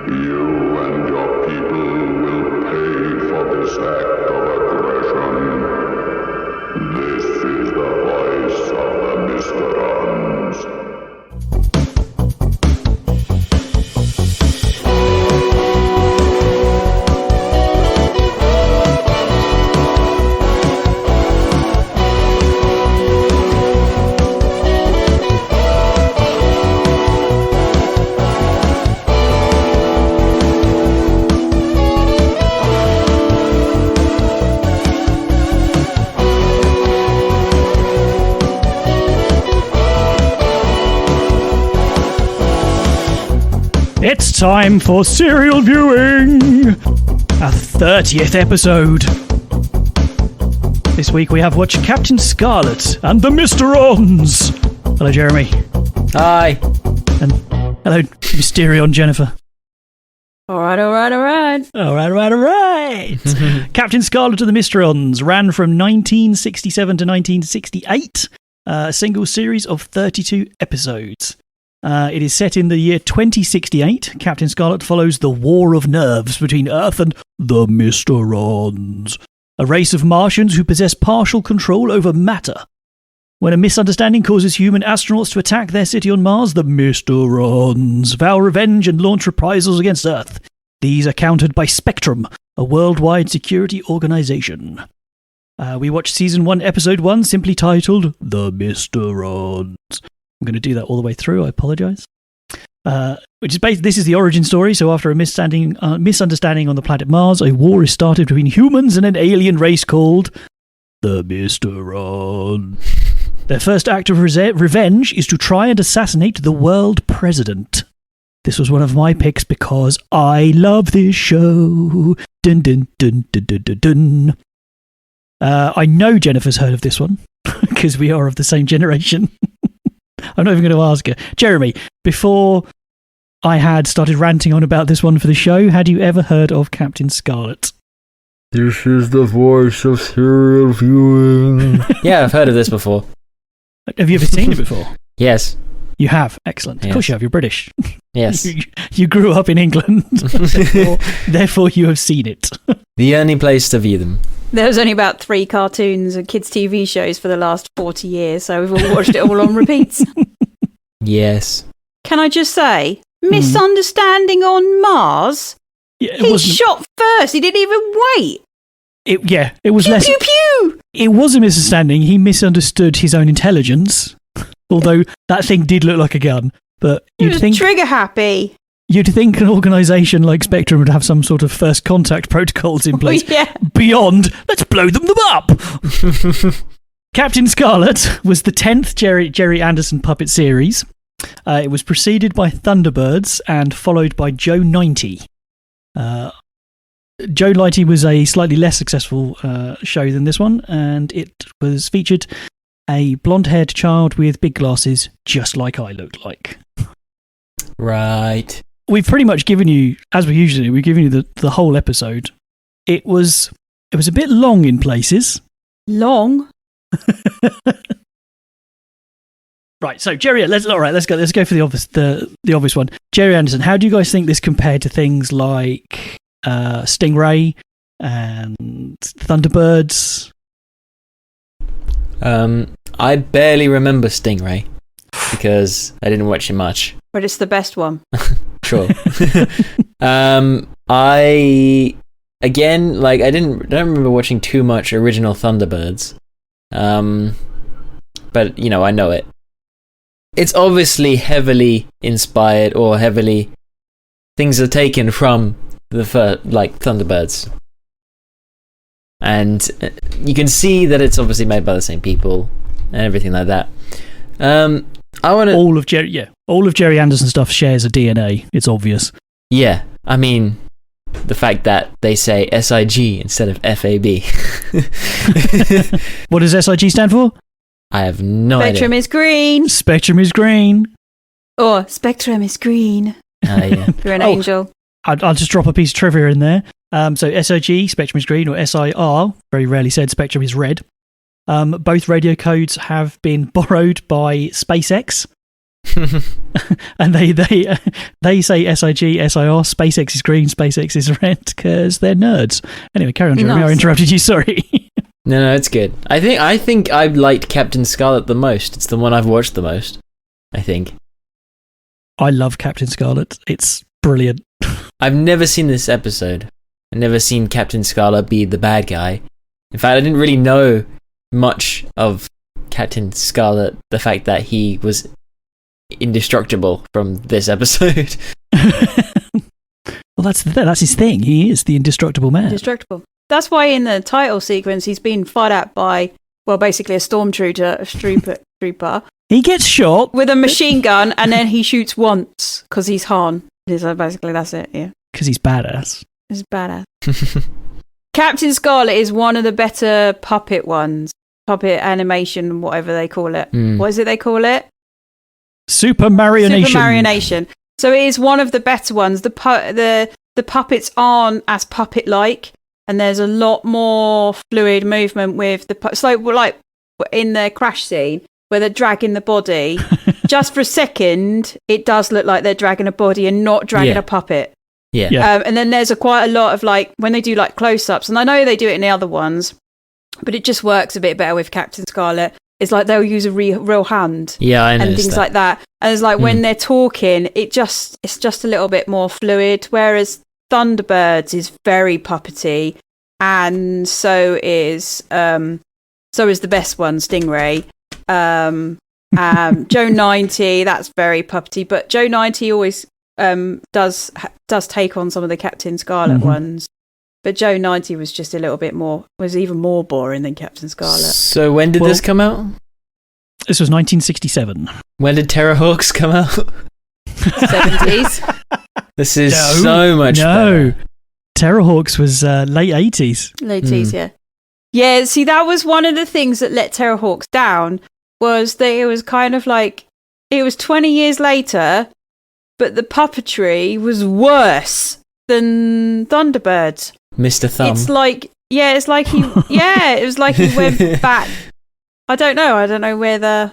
You and your people will pay for this act of aggression. This is the voice of the Mysterons. It's time for serial viewing! Our 30th episode. This week we have watched Captain Scarlet and the Mysterons. Hello, Jeremy. Hi. And hello, Mysterion Jennifer. Alright. Captain Scarlet and the Mysterons ran from 1967 to 1968. A single series of 32 episodes. It is set in the year 2068. Captain Scarlet follows the war of nerves between Earth and the Mysterons, a race of Martians who possess partial control over matter. When a misunderstanding causes human astronauts to attack their city on Mars, the Mysterons vow revenge and launch reprisals against Earth. These are countered by Spectrum, a worldwide security organization. We watched Season 1, Episode 1, simply titled The Mysterons. I'm going to do that all the way through. I apologise. This is the origin story. So after a misunderstanding on the planet Mars, a war is started between humans and an alien race called the Mysteron. Their first act of revenge is to try and assassinate the world president. This was one of my picks because I love this show. Dun dun dun dun dun dun dun. I know Jennifer's heard of this one because we are of the same generation. I'm not even going to ask her. Jeremy, before I had started ranting on about this one for the show, had you ever heard of Captain Scarlet? This is the voice of serial viewing. Yeah, I've heard of this before. Have you ever seen it before? Yes. You have? Excellent. Yes. Of course you have. You're British. Yes. You grew up in England. therefore you have seen it. The only place to view them. There was only about 3 cartoons and kids' TV shows for the last 40 years, so we've all watched it all on repeats. Yes. Can I just say, misunderstanding on Mars? Yeah, he shot first. He didn't even wait. It was pew, less. Pew pew. It was a misunderstanding. He misunderstood his own intelligence, although that thing did look like a gun. But you'd think trigger happy. You'd think an organisation like Spectrum would have some sort of first contact protocols in place. Yeah. Beyond, let's blow them up. Captain Scarlet was the 10th Gerry Anderson puppet series. It was preceded by Thunderbirds and followed by Joe 90. Joe 90 was a slightly less successful show than this one, and it was featured a blonde-haired child with big glasses, just like I looked like. Right. We've pretty much given you, as we usually do, we've given you the whole episode. It was a bit long in places. Long? Right, so Gerry, let's go for the obvious one. Gerry Anderson, how do you guys think this compared to things like Stingray and Thunderbirds? I barely remember Stingray because I didn't watch it much. But it's the best one. Sure. I don't remember watching too much original Thunderbirds. But I know it. It's obviously heavily inspired or heavily things are taken from the Thunderbirds. And you can see that it's obviously made by the same people and everything like that. All of Gerry Anderson's stuff shares a DNA. It's obvious. Yeah, I mean, the fact that they say S.I.G instead of F.A.B. What does S.I.G stand for? I have no idea. Spectrum is green. Spectrum is green. Or Spectrum is green. Yeah. You're an angel. I'll just drop a piece of trivia in there. So S.I.G, Spectrum is green, or S.I.R, very rarely said, Spectrum is red. Both radio codes have been borrowed by SpaceX And they say S.I.G, S.I.R, SpaceX is green, SpaceX is red, because they're nerds. Anyway, carry on, Jeremy. I interrupted you, sorry. No, it's good. I think I liked Captain Scarlet the most. It's the one I've watched the most, I think. I love Captain Scarlet. It's brilliant. I've never seen this episode. I've never seen Captain Scarlet be the bad guy. In fact, I didn't really know much of Captain Scarlet, the fact that he was indestructible from this episode. Well, that's his thing. He is the indestructible man. Indestructible. That's why in the title sequence he's been fired at by, well, basically a stormtrooper. He gets shot with a machine gun, and then he shoots once because he's Han. So basically, that's it. Yeah, because he's badass. He's badass. Captain Scarlet is one of the better puppet ones. Puppet animation, whatever they call it. What is it they call it? Super Marionation. Super Marionation. So it is one of the better ones. The puppets aren't as puppet-like, and there's a lot more fluid movement with the puppets. So, like in the crash scene, where they're dragging the body, just for a second, it does look like they're dragging a body and not dragging a puppet. Yeah. And then there's quite a lot of, like, when they do, like, close-ups, and I know they do it in the other ones, but it just works a bit better with Captain Scarlet. It's like they'll use a real hand. Yeah, I know. And things like that. And it's like when they're talking, it's just a little bit more fluid, whereas Thunderbirds is very puppety, and so is the best one, Stingray. Joe 90, that's very puppety, but Joe 90 always does take on some of the Captain Scarlet ones, but Joe 90 was just was even more boring than Captain Scarlet. So when did this come out? This was 1967. When did Terrorhawks come out? 70s. This is so much better. Terrorhawks was late 80s. Late 80s, yeah. Yeah, see, that was one of the things that let Terrorhawks down, was that it was kind of like, it was 20 years later, but the puppetry was worse than Thunderbirds. Mr. Thumb. It's like he went back. I don't know whether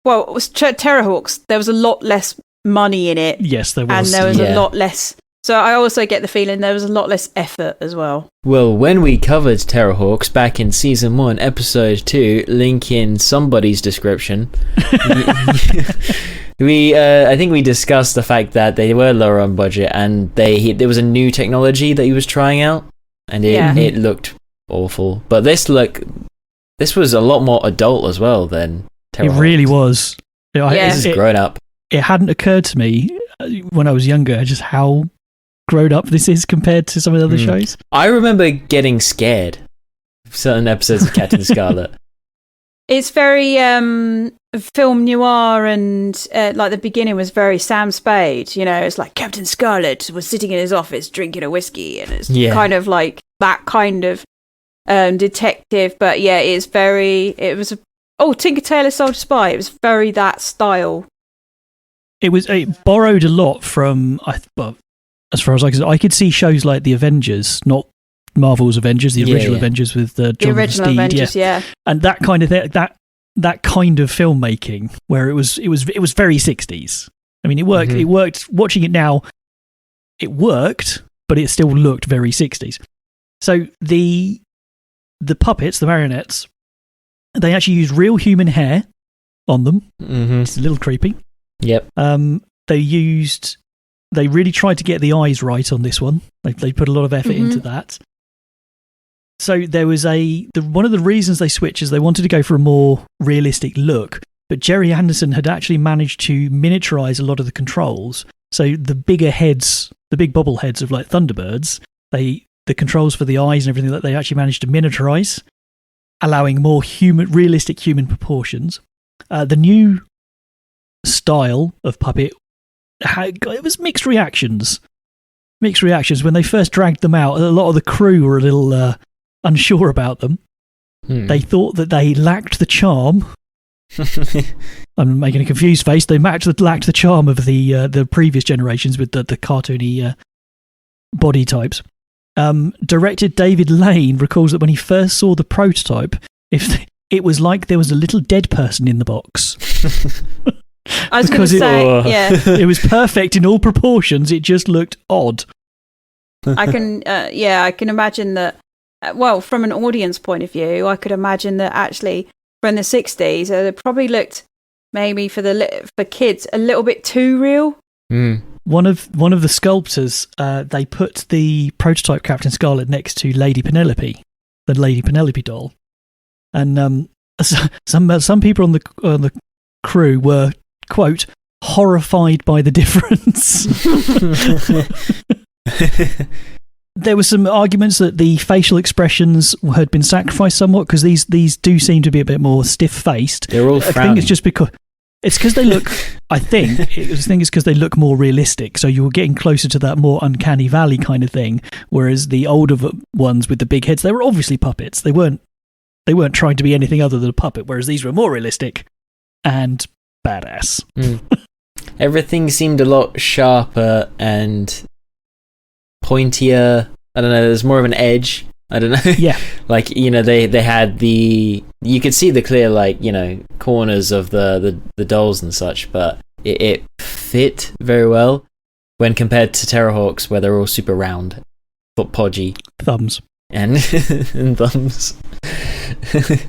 well, it was Terrorhawks. There was a lot less money in it. Yes, there was. And there was a lot less. So I also get the feeling there was a lot less effort as well. Well, when we covered Terrorhawks back in Season 1, Episode 2, link in somebody's description, I think we discussed the fact that they were lower on budget, and there was a new technology that he was trying out, and it looked awful. But this was a lot more adult as well than Terrorhawks. It really was. This is grown up. It hadn't occurred to me when I was younger just how grown up this is compared to some of the other shows. I remember getting scared of certain episodes of Captain Scarlet. It's very film noir, and like the beginning was very Sam Spade. You know, it's like Captain Scarlet was sitting in his office drinking a whiskey, and it's kind of like that kind of detective. But yeah, Tinker Tailor Soldier Spy. It was very that style. It borrowed a lot from, as far as I could see shows like The Avengers, not Marvel's Avengers, the original Avengers with John original Steed, Avengers, and that kind of that kind of filmmaking where it was very 60s. I mean, it worked. It worked. Watching it now, it worked, but it still looked very 60s. So the puppets, the marionettes, they actually used real human hair on them. It's a little creepy. Yep. They really tried to get the eyes right on this one. They put a lot of effort into that. So there was one of the reasons they switched is they wanted to go for a more realistic look, but Gerry Anderson had actually managed to miniaturize a lot of the controls. So the bigger heads, the big bobble heads of like Thunderbirds, the controls for the eyes and everything that they actually managed to miniaturize, allowing more realistic human proportions. The new style of puppet, it was mixed reactions. When they first dragged them out, a lot of the crew were a little unsure about them. They thought that they lacked the charm. I'm making a confused face. They lacked the charm of the previous generations with the cartoony body types. Director David Lane recalls that when he first saw the prototype, if it was like there was a little dead person in the box. I was going to say, yeah. It was perfect in all proportions. It just looked odd. I can imagine that. Well, from an audience point of view, I could imagine that actually from the 60s, it probably looked maybe for kids a little bit too real. Mm. One of the sculptors, they put the prototype Captain Scarlet next to Lady Penelope, the Lady Penelope doll, and some people on the crew were, quote, horrified by the difference. There were some arguments that the facial expressions had been sacrificed somewhat because these do seem to be a bit more stiff-faced. They're all frowning. I think it's just because they look. I think it's because they look more realistic. So you're getting closer to that more uncanny valley kind of thing. Whereas the older ones with the big heads, they were obviously puppets. They weren't trying to be anything other than a puppet. Whereas these were more realistic and badass. Mm. Everything seemed a lot sharper and pointier. I don't know, there's more of an edge. I don't know. Yeah. Like, they had you could see the clear, like, corners of the dolls and such, but it fit very well when compared to Terrorhawks, where they're all super round, but podgy. Thumbs. And thumbs.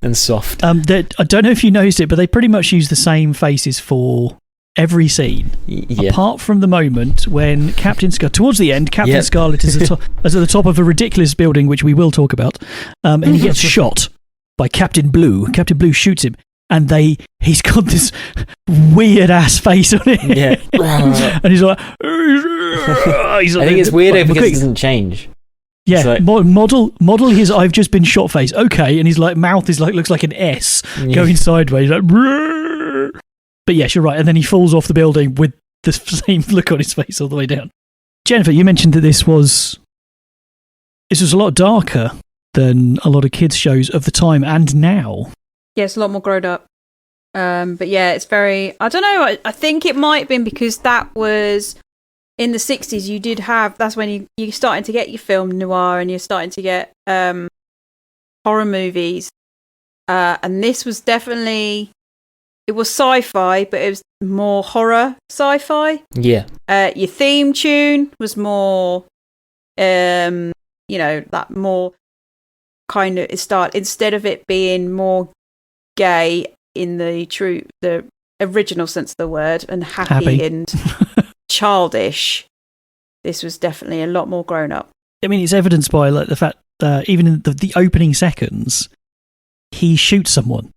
And soft. I don't know if you noticed it, but they pretty much use the same faces for every scene, apart from the moment when towards the end, Captain Scarlet is at the top of a ridiculous building, which we will talk about, and he gets shot by Captain Blue. Captain Blue shoots him, and he's got this weird ass face on it. Yeah, and he's like, I think it's weird because it doesn't change. Yeah, like, model his "I've just been shot" face. Okay, and his mouth is looks like an S going sideways. Like, but yes, you're right. And then he falls off the building with the same look on his face all the way down. Jennifer, you mentioned that this was a lot darker than a lot of kids' shows of the time and now. Yeah, it's a lot more grown up. But yeah, it's very, I don't know, I think it might have been because that was in the 60s. You did have, that's when you're starting to get your film noir and you're starting to get horror movies. And this was definitely, it was sci-fi, but it was more horror sci-fi. Yeah. Your theme tune was more, that more kind of instead of it being more gay in the original sense of the word and happy. And childish, this was definitely a lot more grown up. I mean, it's evidenced by the fact even in the opening seconds, he shoots someone.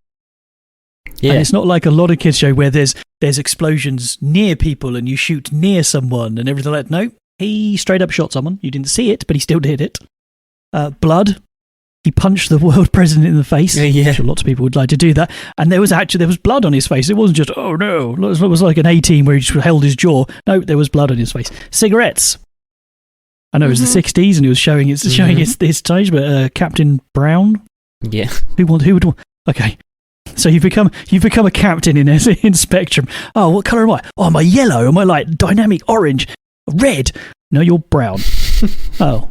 Yeah. And it's not like a lot of kids show where there's explosions near people and you shoot near someone and everything like that. No, he straight up shot someone. You didn't see it, but he still did it. Blood. He punched the world president in the face. Yeah. I'm sure lots of people would like to do that. And there was blood on his face. It wasn't just, oh no, it was like an A-team where he just held his jaw. No, there was blood on his face. Cigarettes. I know it was the 60s and it was showing its stage, but Captain Brown? Yeah. Who would want? Okay. So you've become a captain in Spectrum. Oh, what colour am I? Oh, am I yellow? Am I like dynamic orange? Red? No, you're brown. Oh,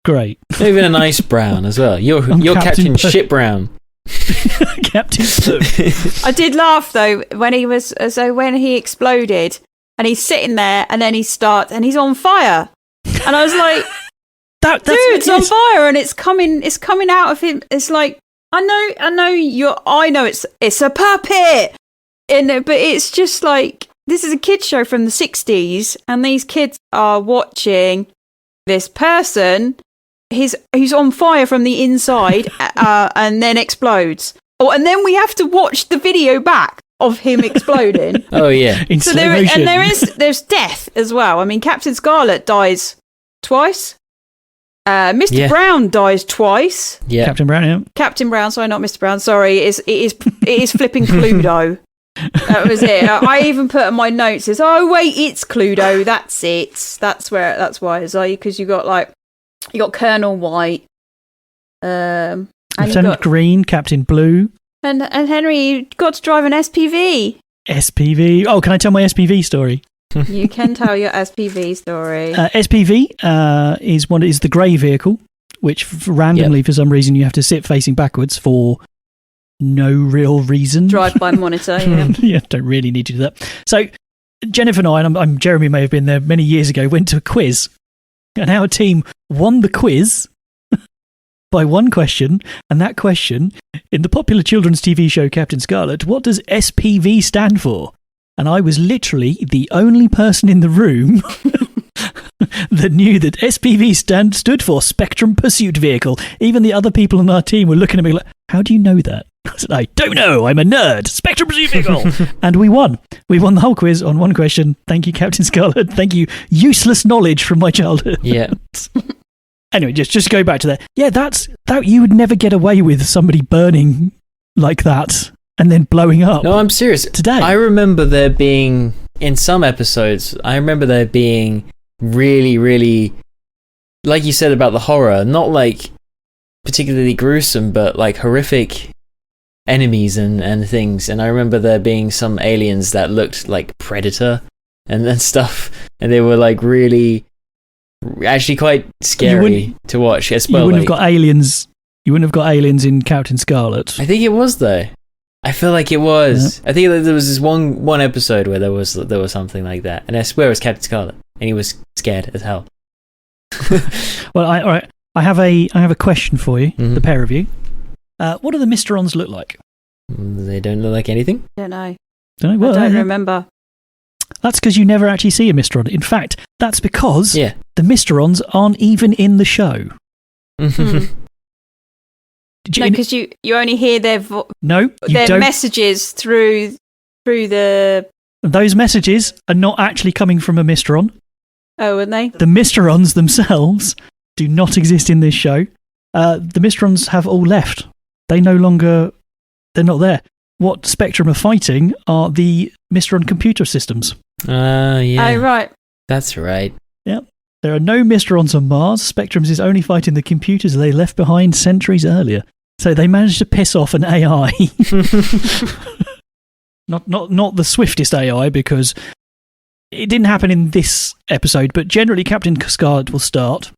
great. Even a nice brown as well. You're Captain Shit Brown. Captain Blue. I did laugh though when he exploded and he's sitting there and then he's on fire and I was like, dude's on fire and it's coming out of him. It's like, I know it's a puppet, but it's just like, this is a kids show from the 60s and these kids are watching this person who's on fire from the inside and then explodes. Oh, and then we have to watch the video back of him exploding. Oh yeah. So there's death as well. I mean, Captain Scarlet dies twice. Mr. Brown dies twice. Yeah. Captain Brown, yeah. Captain Brown, sorry, not Mr. Brown. Sorry, it is flipping Cluedo. That was it. I even put in my notes is, oh wait, it's Cluedo. That's it. That's why it's like, because you got Colonel White, Lieutenant Green, Captain Blue, and Henry. You got to drive an SPV. SPV. Oh, can I tell my SPV story? You can tell your SPV story. SPV is the grey vehicle, which randomly for some reason you have to sit facing backwards for no real reason. Drive-by monitor, yeah. Yeah, don't really need to do that. So Jennifer and I, and I'm Jeremy may have been there many years ago, went to a quiz, and our team won the quiz by one question, and that question, in the popular children's TV show Captain Scarlet, what does SPV stand for? And I was literally the only person in the room that knew that SPV stood for Spectrum Pursuit Vehicle. Even the other people on our team were looking at me like, how do you know that? I said, I don't know, I'm a nerd. Spectrum Pursuit Vehicle. And we won. We won the whole quiz on one question. Thank you, Captain Scarlet. Thank you, useless knowledge from my childhood. Yeah. Anyway, just go back to that. Yeah, that you would never get away with somebody burning like that and then blowing up. No, I'm serious. Today. I remember there being, in some episodes, really, really, like you said about the horror, not like particularly gruesome, but like horrific enemies and things. And I remember there being some aliens that looked like Predator and stuff, and they were like really, actually quite scary to watch. As well, you wouldn't have got aliens. You wouldn't have got aliens in Captain Scarlet. I think it was though. I feel like it was. Yeah. I think there was this one episode where there was something like that, and I swear it was Captain Scarlet, and he was scared as hell. Well, all right. I have a question for you, the pair of you. What do the Mysterons look like? They don't look like anything. Don't know. Well, I don't remember. That's because you never actually see a Mysteron. In fact, that's because the Mysterons aren't even in the show. No, because you only hear their messages through the. Those messages are not actually coming from a Mysteron. Oh, aren't they? The Mysterons themselves do not exist in this show. The Mysterons have all left. They're not there. What Spectrum are fighting are the Mysteron computer systems. Yeah. Oh, right. That's right. Yeah. There are no Mysterons on Mars. Spectrum's is only fighting the computers they left behind centuries earlier. So they managed to piss off an AI. Not the swiftest AI, because it didn't happen in this episode, but generally Captain Scarlet will start,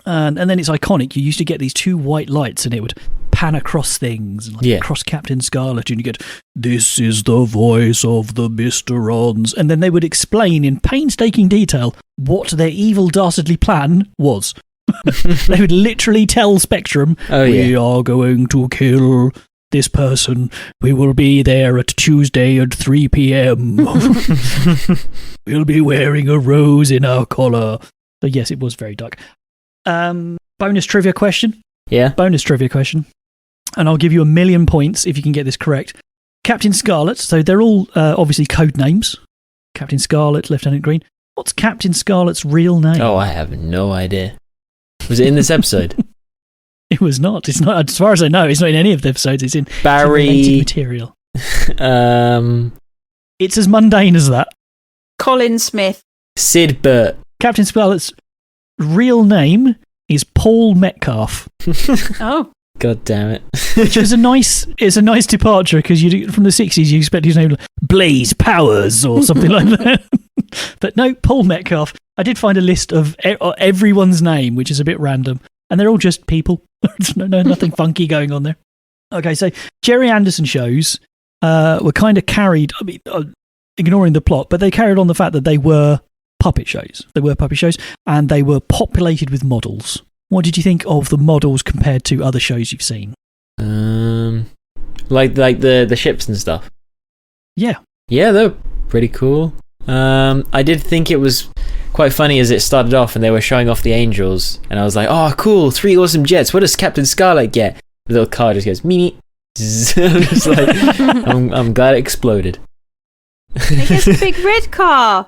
and then it's iconic. You used to get these two white lights and it would pan across things, and across Captain Scarlet, and you get, "This is the voice of the Mysterons," and then they would explain in painstaking detail what their evil, dastardly plan was. They would literally tell Spectrum, "We are going to kill this person. We will be there at Tuesday at 3 p.m. We'll be wearing a rose in our collar." So yes, it was very dark. Bonus trivia question. Yeah. Bonus trivia question. And I'll give you 1,000,000 points if you can get this correct. Captain Scarlet, so they're all obviously code names. Captain Scarlet, Lieutenant Green. What's Captain Scarlet's real name? Oh, I have no idea. Was it in this episode? It was not. It's not. As far as I know, it's not in any of the episodes. It's in Barry material. It's as mundane as that. Colin Smith. Sid Burt. Captain Scarlet's real name is Paul Metcalf. Oh. God damn it. Which is a nice departure, because from the 60s you expect his name Blaze Powers or something like that. But no, Paul Metcalf. I did find a list of everyone's name, which is a bit random, and they're all just people. There's nothing funky going on there. Okay, so Gerry Anderson shows were kind of carried, ignoring the plot, but they carried on the fact that they were puppet shows. They were puppet shows, and they were populated with models. What did you think of the models compared to other shows you've seen? Like the ships and stuff. Yeah. Yeah, they're pretty cool. I did think it was quite funny as it started off and they were showing off the Angels, and I was like, "Oh, cool, 3 awesome jets. What does Captain Scarlet get?" The little car just goes, "Meanie." I'm just like, I'm glad it exploded. He gets a big red car.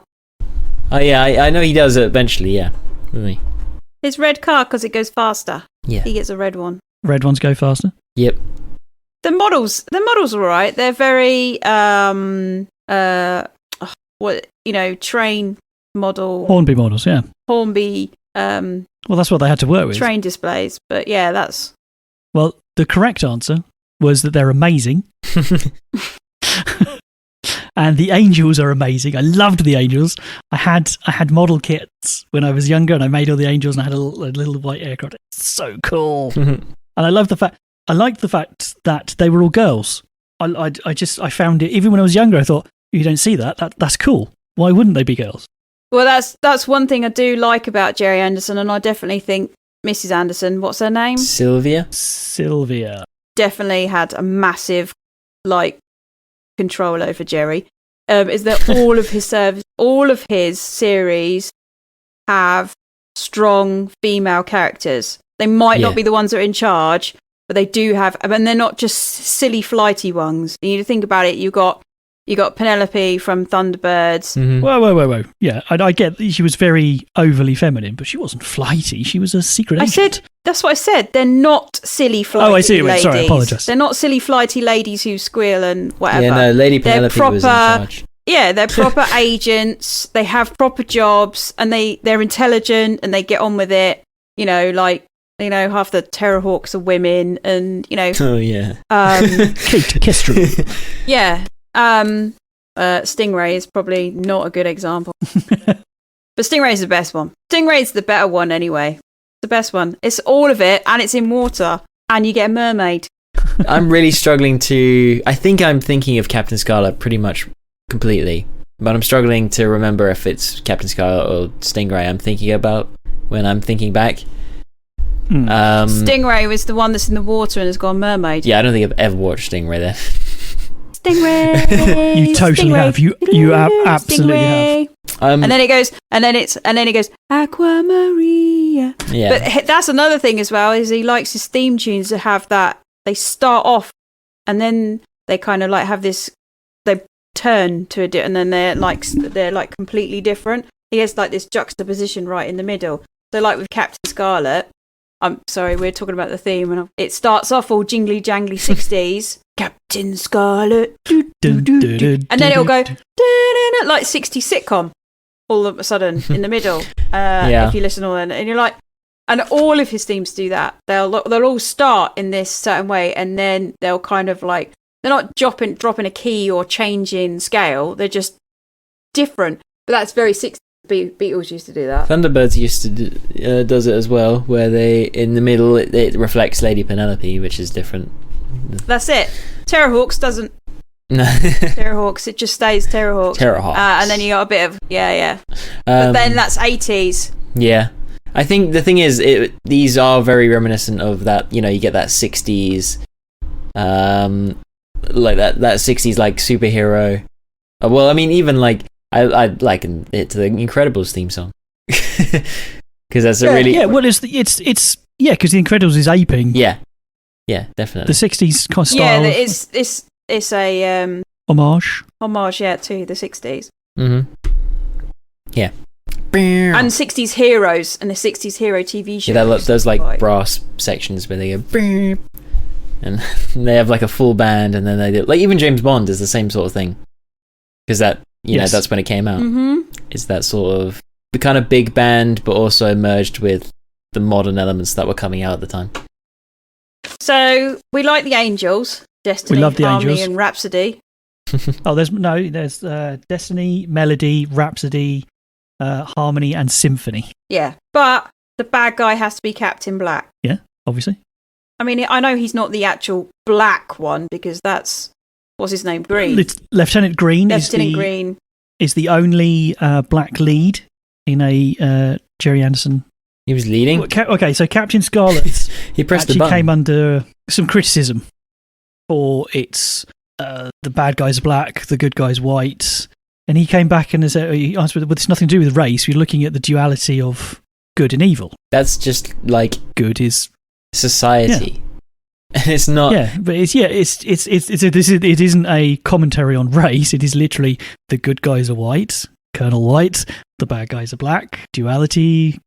Oh yeah, I know he does it eventually. Yeah, really. His red car, because it goes faster. Yeah, he gets a red one. Red ones go faster. Yep. The models are alright. They're very train model. Hornby models, yeah. Hornby. Well, that's what they had to work with. Train displays, but yeah, that's. Well, the correct answer was that they're amazing. And the Angels are amazing. I loved the Angels. I had model kits when I was younger, and I made all the Angels, and I had a little white aircraft. It's so cool. And I love the fact I liked the fact that they were all girls. I found it, even when I was younger, I thought, you don't see that's cool. Why wouldn't they be girls? Well, that's one thing I do like about Gerry Anderson, and I definitely think Mrs. Anderson, what's her name? Sylvia. Definitely had a massive, control over Gerry. Is that all of his series have strong female characters. They might not be the ones that are in charge, but they do have, and they're not just silly flighty ones. You need to think about it. You got Penelope from Thunderbirds. Mm-hmm. Whoa. Yeah, I get that she was very overly feminine, but she wasn't flighty. She was a secret agent. That's what I said. They're not silly flighty ladies. Sorry, I apologise. They're not silly flighty ladies who squeal and whatever. Yeah, no, Lady Penelope was in charge. Yeah, they're proper agents. They have proper jobs, and they're intelligent, and they get on with it. Half the Terrorhawks are women, and Oh yeah. Kate Kestrel. Yeah. Stingray is probably not a good example. But Stingray's the best one. Stingray's the better one anyway. The best one. It's all of it, and it's in water, and you get a mermaid. I'm really struggling to... I think I'm thinking of Captain Scarlet pretty much completely, but I'm struggling to remember if it's Captain Scarlet or Stingray I'm thinking about when I'm thinking back. Stingray was the one that's in the water and has got a mermaid. Yeah, I don't think I've ever watched Stingray there. Stingray. You totally have. You absolutely have. And then it goes Aquamaria. Yeah. But that's another thing as well, is he likes his theme tunes to have that. They start off, and then they kind of have this. They turn to a and then they're completely different. He has this juxtaposition right in the middle. So with Captain Scarlet. I'm sorry, we're talking about the theme, and it starts off all jingly jangly 60s. Captain Scarlet, and then it'll go 60s sitcom all of a sudden in the middle. If you listen all in, and you're like, and all of his themes do that. They'll all start in this certain way, and then they'll kind of they're not dropping a key or changing scale. They're just different. But that's very 60s. Beatles used to do that. Thunderbirds used to does it as well, where they in the middle it reflects Lady Penelope, which is different. That's it. Terrorhawks doesn't. No. Terrorhawks, it just stays Terrorhawks. And then you got a bit of but then that's 80s. Yeah, I think the thing is, these are very reminiscent of that. You get that 60s, that 60s superhero. Well, I mean, even I liken it to the Incredibles theme song because that's a really Well, it's because the Incredibles is aping. Yeah, definitely the 60s kind of style. Yeah, it's a homage. To the 60s. Mm-hmm. Yeah, and 60s heroes and the 60s hero TV show. Yeah, those brass sections where they go, and they have a full band, and then they do even James Bond is the same sort of thing because that. That's when it came out. Mm-hmm. It's that sort of the kind of big band, but also merged with the modern elements that were coming out at the time. So we like the Angels, Destiny, we love the Harmony, Angels. and Rhapsody. there's Destiny, Melody, Rhapsody, Harmony, and Symphony. Yeah, but the bad guy has to be Captain Black. Yeah, obviously. I mean, I know he's not the actual black one because that's. What's his name? Green. Lieutenant Green is the only black lead in a Gerry Anderson. He was leading? Okay, so Captain Scarlet he pressed the button. Came under some criticism for its the bad guy's black, the good guy's white, and he came back and he answered, well, it's nothing to do with race. We're looking at the duality of good and evil. That's just good is society. Yeah. It's not. Yeah, but it isn't a commentary on race. It is literally the good guys are white, Colonel White. The bad guys are black. Duality.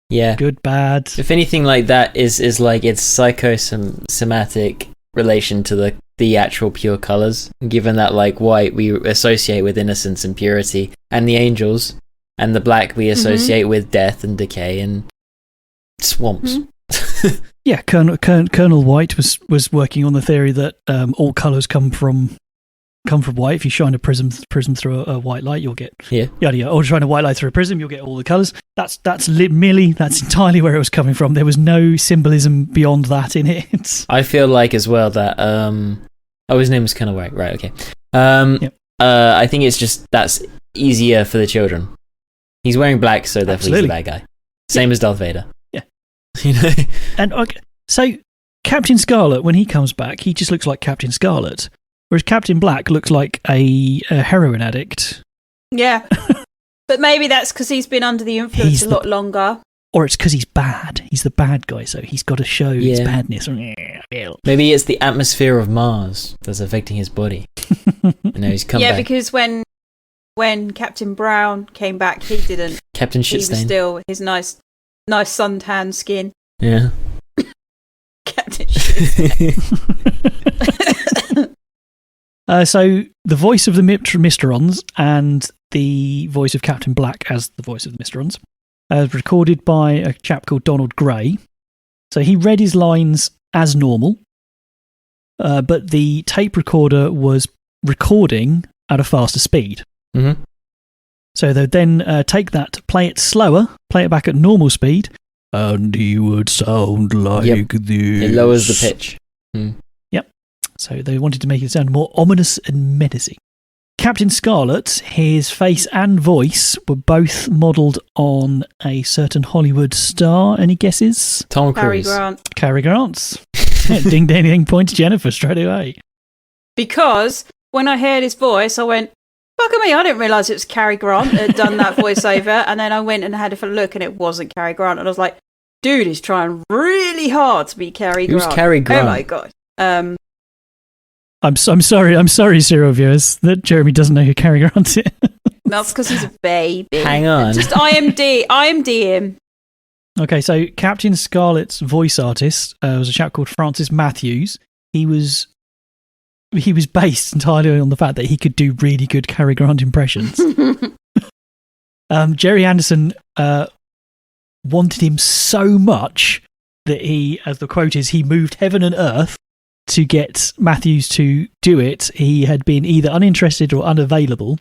Yeah. Good, bad. If anything like that is its psychosomatic relation to the actual pure colors. Given that white we associate with innocence and purity, and the angels, and the black we associate with death and decay and swamps. Mm-hmm. Yeah, Colonel White was working on the theory that all colours come from come from white. If you shine a prism through a white light, you'll get yada. Or shine a white light through a prism, you'll get all the colours. That's entirely where it was coming from. There was no symbolism beyond that in it. I feel like as well that his name was kind of white, right? Okay. I think it's just that's easier for the children. He's wearing black, so therefore he's the bad guy. Same as Darth Vader. Yeah. You know. And so Captain Scarlet, when he comes back, he just looks like Captain Scarlet. Whereas Captain Black looks like a heroin addict. Yeah. But maybe that's because he's been under the influence a lot longer. Or it's because he's bad. He's the bad guy, so he's got to show his badness. Maybe it's the atmosphere of Mars that's affecting his body. He's come back. Yeah, because when Captain Brown came back, he didn't. Captain Shitstain. He was still his nice suntan skin. Yeah. Captain Shitstain. So the voice of the Mysterons and the voice of Captain Black as the voice of the Mysterons was recorded by a chap called Donald Gray. So he read his lines as normal, but the tape recorder was recording at a faster speed. Mm-hmm. So they'd then take that, play it slower, play it back at normal speed, and he would sound like this. It lowers the pitch. Mm. So they wanted to make it sound more ominous and menacing. Captain Scarlet, his face and voice were both modelled on a certain Hollywood star. Any guesses? Tom Cruise. Cary Grant. Ding, ding, ding, points Jennifer straight away. Because when I heard his voice, I went, fuck me, I didn't realise it was Cary Grant that had done that voiceover. And then I went and had a look and it wasn't Cary Grant. And I was like, dude, he's trying really hard to be Cary Grant. Who's Cary Grant? Oh my God. I'm sorry, serial viewers, that Jeremy doesn't know who Cary Grant is. That's because he's a baby. Hang on. Just IMD him. Okay, so Captain Scarlet's voice artist was a chap called Francis Matthews. He was based entirely on the fact that he could do really good Cary Grant impressions. Gerry Anderson wanted him so much that he, as the quote is, he moved heaven and earth to get Matthews to do it. He had been either uninterested or unavailable.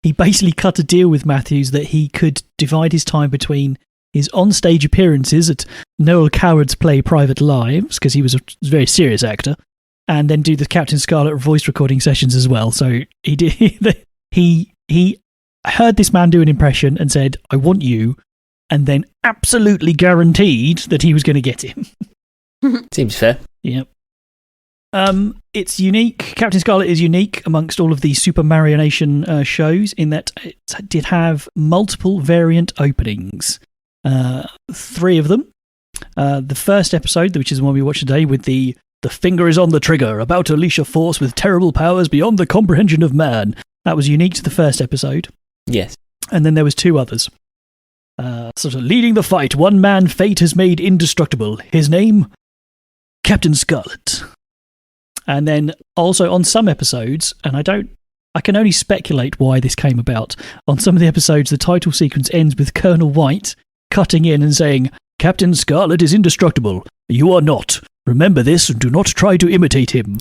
He basically cut a deal with Matthews that he could divide his time between his on-stage appearances at Noel Coward's play Private Lives, because he was a very serious actor, and then do the Captain Scarlet voice recording sessions as well. So he did. He heard this man do an impression and said, "I want you," and then absolutely guaranteed that he was going to get him. Seems fair. Yep. It's unique. Captain Scarlet is unique amongst all of the Super Marionation shows in that it did have multiple variant openings. 3 of them. The first episode, which is the one we watched today, with the finger is on the trigger, about to unleash a force with terrible powers beyond the comprehension of man. That was unique to the first episode. Yes. And then there was 2 others. Sort of leading the fight, one man fate has made indestructible. His name, Captain Scarlet. And then also on some episodes, and I can only speculate why this came about. On some of the episodes, the title sequence ends with Colonel White cutting in and saying, "Captain Scarlet is indestructible. You are not. Remember this and do not try to imitate him."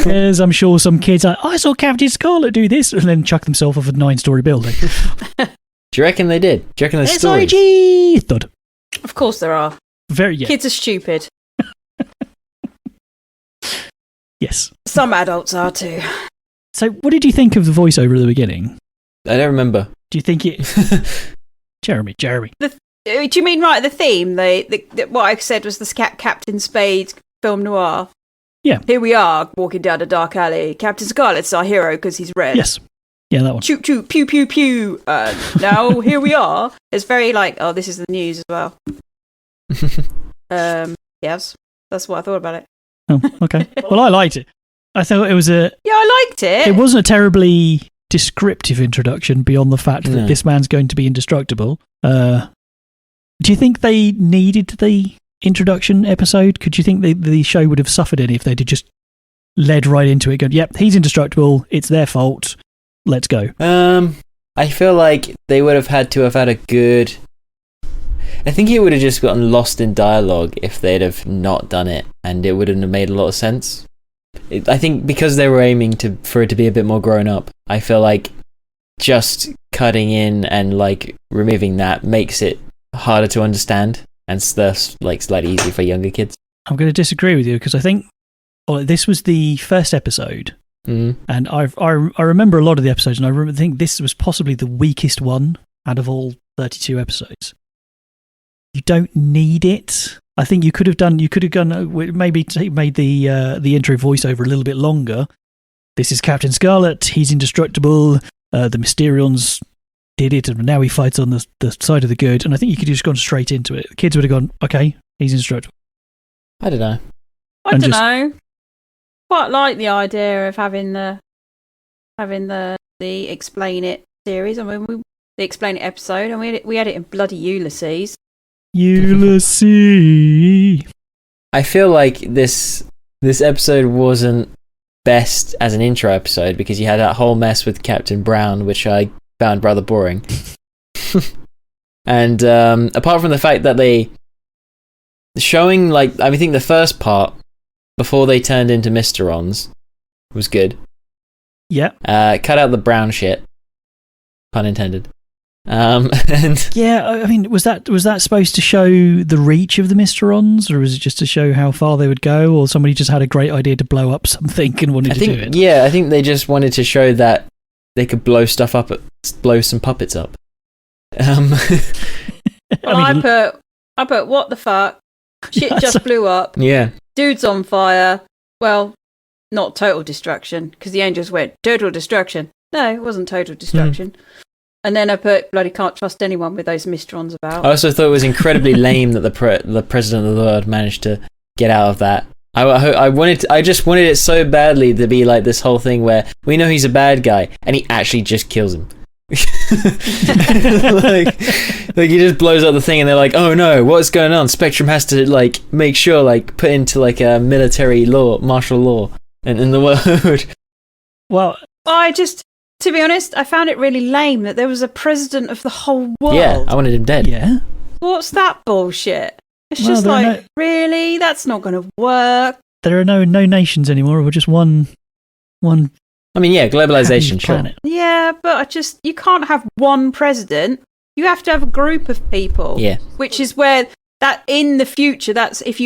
As I'm sure some kids are, I saw Captain Scarlet do this, and then chuck themselves off a 9-story building. Do you reckon they did? Do you reckon there's stories? S.I.G. Thud. Of course there are. Kids are stupid. Yes. Some adults are too. So what did you think of the voiceover at the beginning? I don't remember. Do you think it... Jeremy. Do you mean the theme? What I said was the Captain Spade film noir? Yeah. Here we are, walking down a dark alley. Captain Scarlet's our hero because he's red. Yes. Yeah, that one. Shoot, shoot, pew, pew, pew. Now, here we are. It's very this is the news as well. Yes. That's what I thought about it. Oh, okay. Well, I liked it. I thought it was Yeah, I liked it. It wasn't a terribly descriptive introduction beyond the fact that this man's going to be indestructible. Do you think they needed the introduction episode? Could you think the show would have suffered any if they'd just led right into it, going, yep, he's indestructible, it's their fault, let's go? I feel like they would have had to have had a good... I think it would have just gotten lost in dialogue if they'd have not done it, and it wouldn't have made a lot of sense. I think because they were aiming for it to be a bit more grown up, I feel like just cutting in and like removing that makes it harder to understand and thus like slightly easier for younger kids. I'm going to disagree with you because I think this was the first episode, and I remember a lot of the episodes, and I think this was possibly the weakest one out of all 32 episodes. You don't need it. I think you could have gone maybe made the intro voiceover a little bit longer. This is Captain Scarlet. He's indestructible. The Mysterons did it, and now he fights on the side of the good. And I think you could have just gone straight into it. The kids would have gone, okay, he's indestructible. I don't know. I don't know. Quite like the idea of having the Explain It series. I mean, the Explain It episode, and we had it in bloody Ulysses. Ulysses. I feel like this episode wasn't best as an intro episode because you had that whole mess with Captain Brown, which I found rather boring. And apart from the fact that they showing, like, I think the first part before they turned into Mysterons was good. Yeah. Cut out the brown shit, pun intended. And yeah, I mean, was that supposed to show the reach of the Mysterons, or was it just to show how far they would go, or somebody just had a great idea to blow up something and wanted to do it? Yeah, I think they just wanted to show that they could blow stuff up, blow some puppets up. Well, I put what the fuck? Shit just blew up. Yeah. Dude's on fire. Well, not total destruction, because the angels went, total destruction. No, it wasn't total destruction. And then I put, bloody can't trust anyone with those Mysterons about. I also thought it was incredibly lame that the president of the world managed to get out of that. I just wanted it so badly to be like this whole thing where we know he's a bad guy and he actually just kills him. like he just blows up the thing and they're like, oh no, what's going on? Spectrum has to like make sure, like put into like a military law, martial law in the world. Well, to be honest, I found it really lame that there was a president of the whole world. Yeah, I wanted him dead. Yeah. What's that bullshit? It's just like, really? That's not going to work. There are no nations anymore. We're just one. I mean, yeah, globalization, sure. Planet. Yeah, but you can't have one president. You have to have a group of people. Yeah. Which is where that in the future, that's if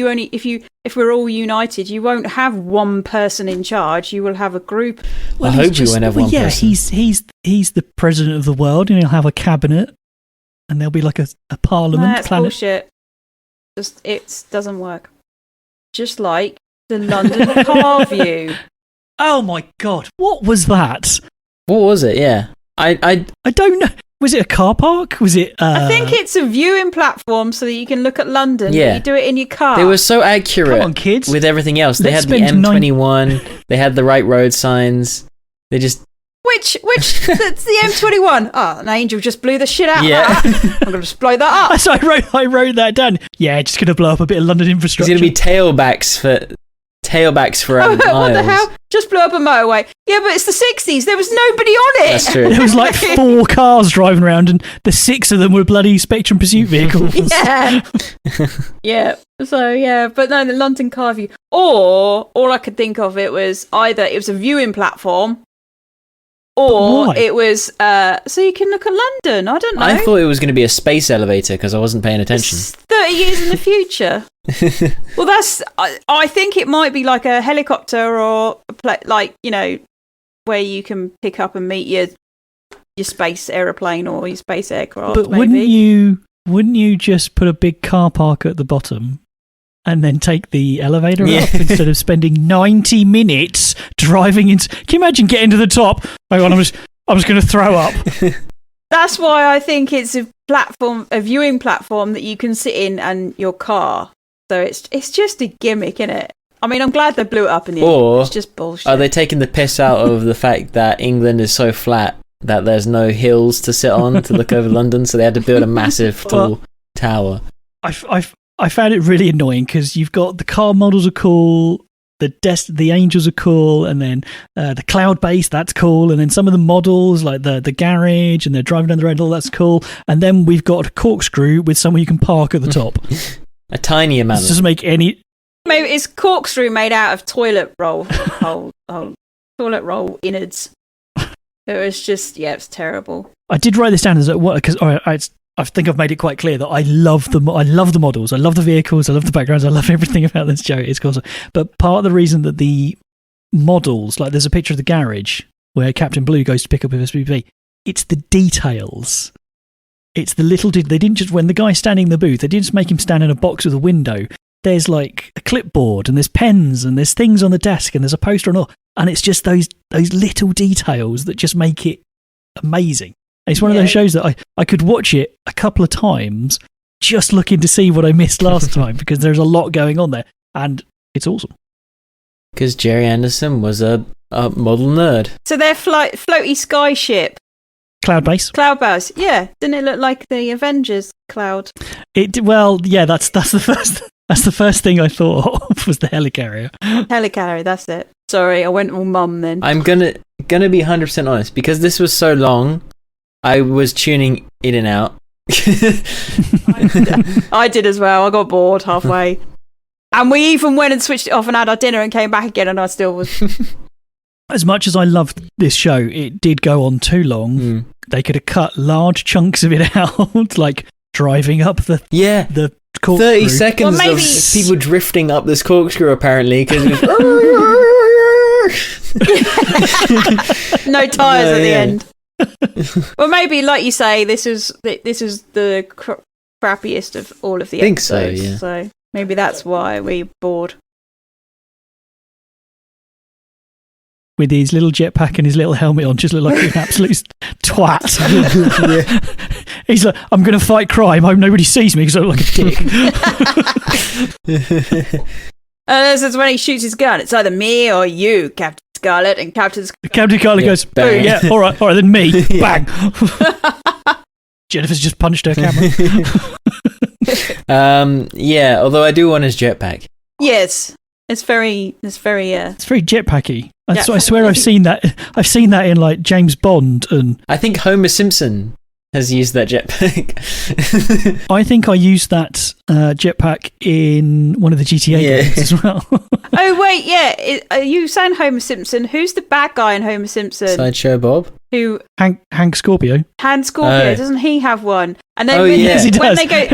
we're all united, you won't have one person in charge. You will have a group. Well, I hope you won't have one person. Yeah, he's the president of the world, and he'll have a cabinet, and there'll be like a parliament. That's planet. Bullshit. It doesn't work. Just like the London car view. Oh my god, what was that? What was it? Yeah, I don't know. Was it a car park? Was it? I think it's a viewing platform so that you can look at London. Yeah, you do it in your car. They were so accurate. Come on, kids. With everything else, they had the M21. They had the right road signs. They just which that's the M21. Oh, an angel just blew the shit out. Yeah. Of that. I'm gonna just blow that up. So I wrote that down. Yeah, just gonna blow up a bit of London infrastructure. It's gonna be tailbacks for What the miles. hell? Just blew up a motorway. Yeah, but it's the 60s. There was nobody on it. That's true. There was like 4 cars driving around, and the 6 of them were bloody Spectrum Pursuit vehicles. Yeah. Yeah. So, yeah. But no, the London car view. Or all I could think of it was either it was a viewing platform, or it was so you can look at London. I don't know. I thought it was going to be a space elevator because I wasn't paying attention. It's 30 years in the future. Well, I think it might be like a helicopter or like, you know, where you can pick up and meet your space aeroplane or your space aircraft. But maybe. wouldn't you just put a big car park at the bottom and then take the elevator up instead of spending 90 minutes driving into? Can you imagine getting to the top? Hang on, I'm just going to throw up. That's why I think it's a viewing platform that you can sit in and your car. So it's just a gimmick, isn't it? I mean, I'm glad they blew it up in the end. Or it's just bullshit. Are they taking the piss out of the fact that England is so flat that there's no hills to sit on to look over London, so they had to build a massive tall tower? I found it really annoying because you've got the car models are cool, the angels are cool, and then the cloud base, that's cool, and then some of the models like the garage and they're driving down the road, all that's cool, and then we've got a corkscrew with somewhere you can park at the top. A tiny amount. This doesn't make any Maybe it's corkscrew made out of toilet roll toilet roll innards. It was just, it's terrible. I did write this down as because I think I've made it quite clear that I love the models, I love the vehicles, I love the backgrounds, I love everything about this show. It's awesome. But part of the reason that the models, like there's a picture of the garage where Captain Blue goes to pick up his SPP, it's the details. It's the little they didn't just, when the guy's standing in the booth, they didn't just make him stand in a box with a window. There's like a clipboard and there's pens and there's things on the desk and there's a poster and all. And it's just those little details that just make it amazing. And it's one of those shows that I could watch it a couple of times just looking to see what I missed last time because there's a lot going on there. And it's awesome. Because Gerry Anderson was a model nerd. So their floaty sky ship. Cloud base. Yeah. Didn't it look like the Avengers cloud? That's the first thing I thought of was the helicarrier. Helicarrier, that's it. Sorry, I went all mum then. I'm gonna be 100% honest because this was so long. I was tuning in and out. I did as well. I got bored halfway, and we even went and switched it off and had our dinner and came back again, and I still was. As much as I loved this show, it did go on too long. They could have cut large chunks of it out, like driving up the corkscrew. 30 seconds of people drifting up this corkscrew, apparently, because no tyres at the end. Well, maybe, like you say, this is the crappiest of all of the episodes. So, yeah. So maybe that's why we bored. With his little jetpack and his little helmet on, just look like an absolute twat. He's like, I'm going to fight crime. I hope nobody sees me because I look like a dick. And this is when he shoots his gun. It's either me or you, Captain Scarlet. And Captain Scarlet goes, bang. Yeah, all right, then me. Bang. Jennifer's just punched her camera. Although I do want his jetpack. Yes. It's very It's very jetpacky. I swear I've seen that in like James Bond, and I think Homer Simpson has used that jetpack. I think I used that jetpack in one of the GTA games as well. Oh wait, yeah. You saying Homer Simpson? Who's the bad guy in Homer Simpson? Sideshow Bob. Who? Hank Scorpio. Han Scorpio. Doesn't he have one? And then when they go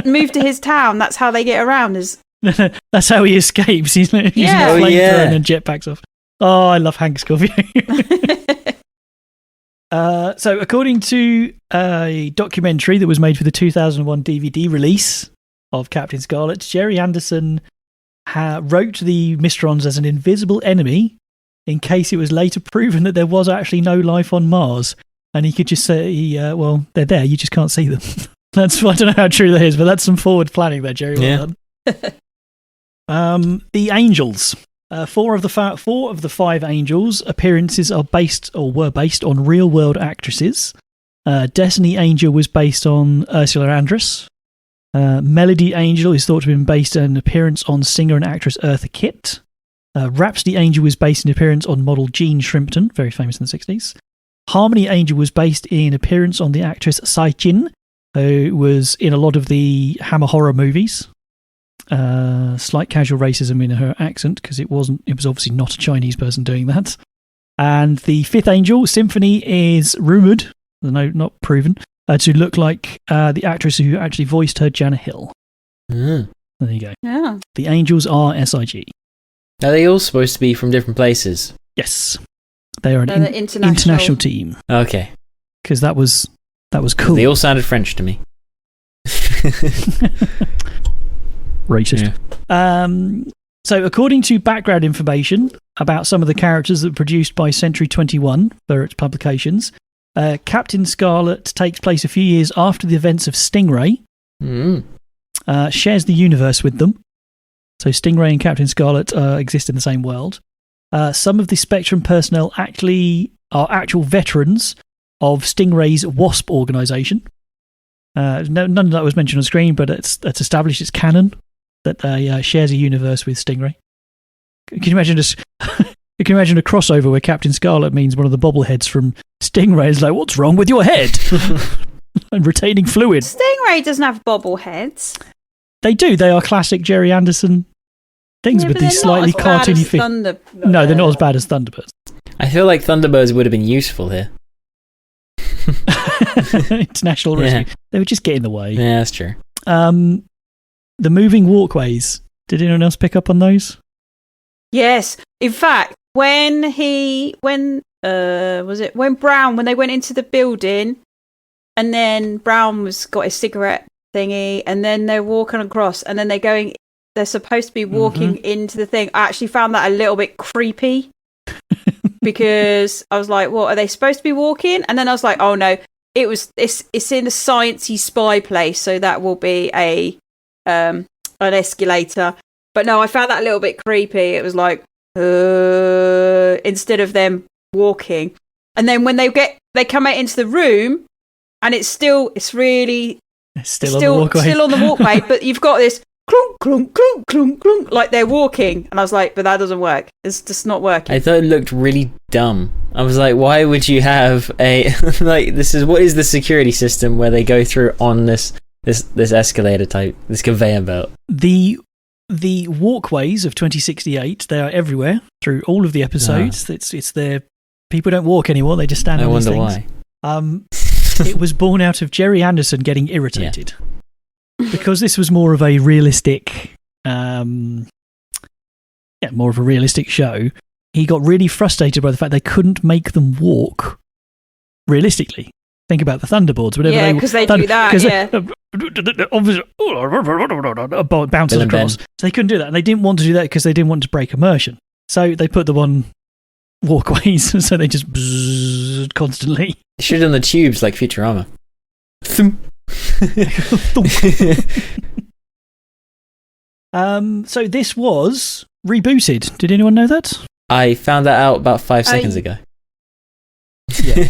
move to his town, that's how they get around. That's how he escapes. He's using a flamethrower and then jetpacks off. Oh, I love Hank Scorpio. So, according to a documentary that was made for the 2001 DVD release of Captain Scarlet, Gerry Anderson wrote the Mysterons as an invisible enemy in case it was later proven that there was actually no life on Mars. And he could just say, well, they're there, you just can't see them. I don't know how true that is, but that's some forward planning there, Gerry. Well done. The Angels. Four of the five Angels appearances were based on real world actresses. Destiny Angel was based on Ursula Andress. Melody Angel is thought to have been based on an appearance on singer and actress Eartha Kitt. Rhapsody Angel was based on an appearance on model Jean Shrimpton, very famous in the 60s. Harmony Angel was based in appearance on the actress S.I.G, who was in a lot of the Hammer horror movies. Slight casual racism in her accent because it was obviously not a Chinese person doing that. And the fifth angel, Symphony, is rumoured, no, not proven, to look like the actress who actually voiced her, Jana Hill. There you go. Yeah. The Angels are S.I.G. Are they all supposed to be from different places? Yes. They are an international team. Okay. Because that was cool. They all sounded French to me. Racist. Yeah. So according to background information about some of the characters that were produced by Century 21 for its publications, Captain Scarlet takes place a few years after the events of Stingray, shares the universe with them. So Stingray and Captain Scarlet exist in the same world. Some of the Spectrum personnel actually are actual veterans of Stingray's WASP organisation. None of that was mentioned on screen, but it's established, it's canon, that shares a universe with Stingray. Can you imagine a crossover where Captain Scarlet means one of the bobbleheads from Stingray is like, what's wrong with your head? And retaining fluid. Stingray doesn't have bobbleheads. They do. They are classic Gerry Anderson things with these slightly cartoony feet. No, they're not as bad as Thunderbirds. I feel like Thunderbirds would have been useful here. International rescue. They would just get in the way. Yeah, that's true. The moving walkways. Did anyone else pick up on those? Yes. In fact, when Brown, when they went into the building, and then Brown got his cigarette thingy, and then they're walking across, and then they're supposed to be walking into the thing. I actually found that a little bit creepy because I was like, what, are they supposed to be walking? And then I was like, oh no, it's in a sciencey spy place, so that will be an escalator. But no, I found that a little bit creepy. It was like, instead of them walking. And then when they come out into the room, and it's still on the walkway, but you've got this clunk, clunk, clunk, clunk, clunk, like they're walking. And I was like, but that doesn't work. It's just not working. I thought it looked really dumb. I was like, why would you have what is the security system where they go through on this escalator type, this conveyor belt? The walkways of 2068, they are everywhere through all of the episodes. It's there. People don't walk anymore. They just stand on these things. I wonder why. It was born out of Gerry Anderson getting irritated. Yeah. Because this was more of a realistic show. He got really frustrated by the fact they couldn't make them walk realistically. Think about the Thunderboards. Yeah, because they do that, bounces across. So they couldn't do that. And they didn't want to do that because they didn't want to break immersion. So they put them on walkways, so they just bzzz constantly. They should have done the tubes like Futurama. So this was rebooted. Did anyone know that? I found that out about 5 seconds ago. Yeah.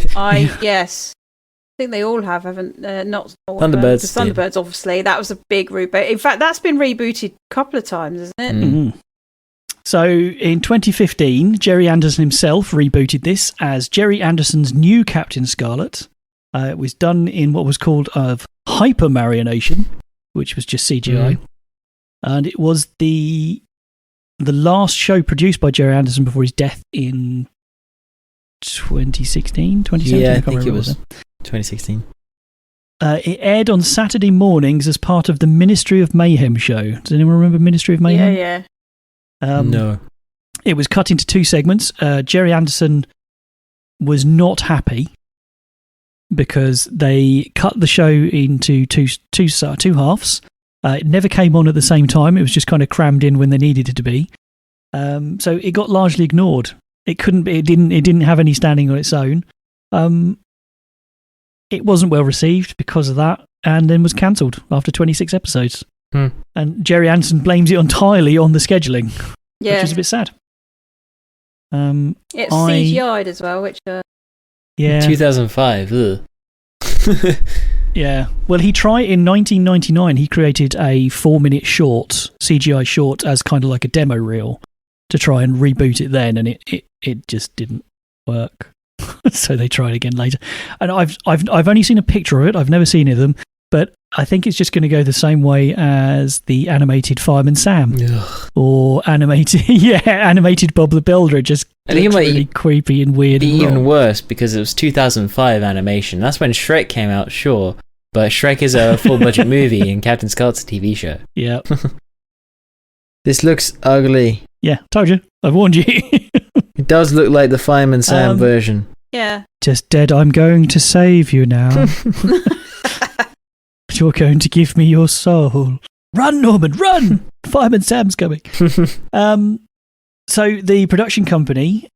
Yes. I think they all have, haven't not Thunderbirds. The Thunderbirds, obviously. That was a big reboot. In fact, that's been rebooted a couple of times, isn't it? Mm-hmm. So in 2015, Gerry Anderson himself rebooted this as Gerry Anderson's new Captain Scarlet. It was done in what was called hyper-marionation, which was just CGI. And it was the last show produced by Gerry Anderson before his death in 2016, 2017? Yeah, I think it was 2016. It aired on Saturday mornings as part of the Ministry of Mayhem show. Does anyone remember Ministry of Mayhem? Yeah. No. It was cut into 2 segments. Gerry Anderson was not happy because they cut the show into two halves. It never came on at the same time. It was just kind of crammed in when they needed it to be. So it got largely ignored. It didn't have any standing on its own. It wasn't well received because of that, and then was cancelled after 26 episodes. And Gerry Anderson blames it entirely on the scheduling, which is a bit sad. It's CGI'd as well, which 2005. Ugh. Yeah. Well, he tried in 1999. He created a 4-minute short, CGI short, as kind of like a demo reel to try and reboot it then, and it just didn't work. So they tried again later. And I've only seen a picture of it. I've never seen any of them, but I think it's just going to go the same way as the animated Fireman Sam. Ugh. Or animated Bob the Builder. Just really creepy and weird. Be even worse because it was 2005 animation. That's when Shrek came out, sure. But Shrek is a full budget movie and Captain Scarlet's a TV show. Yeah. This looks ugly. Yeah, told you. I've warned you. It does look like the Fireman Sam version. Yeah. Just dead, I'm going to save you now. You're going to give me your soul. Run, Norman, run! Fireman Sam's coming. So the production company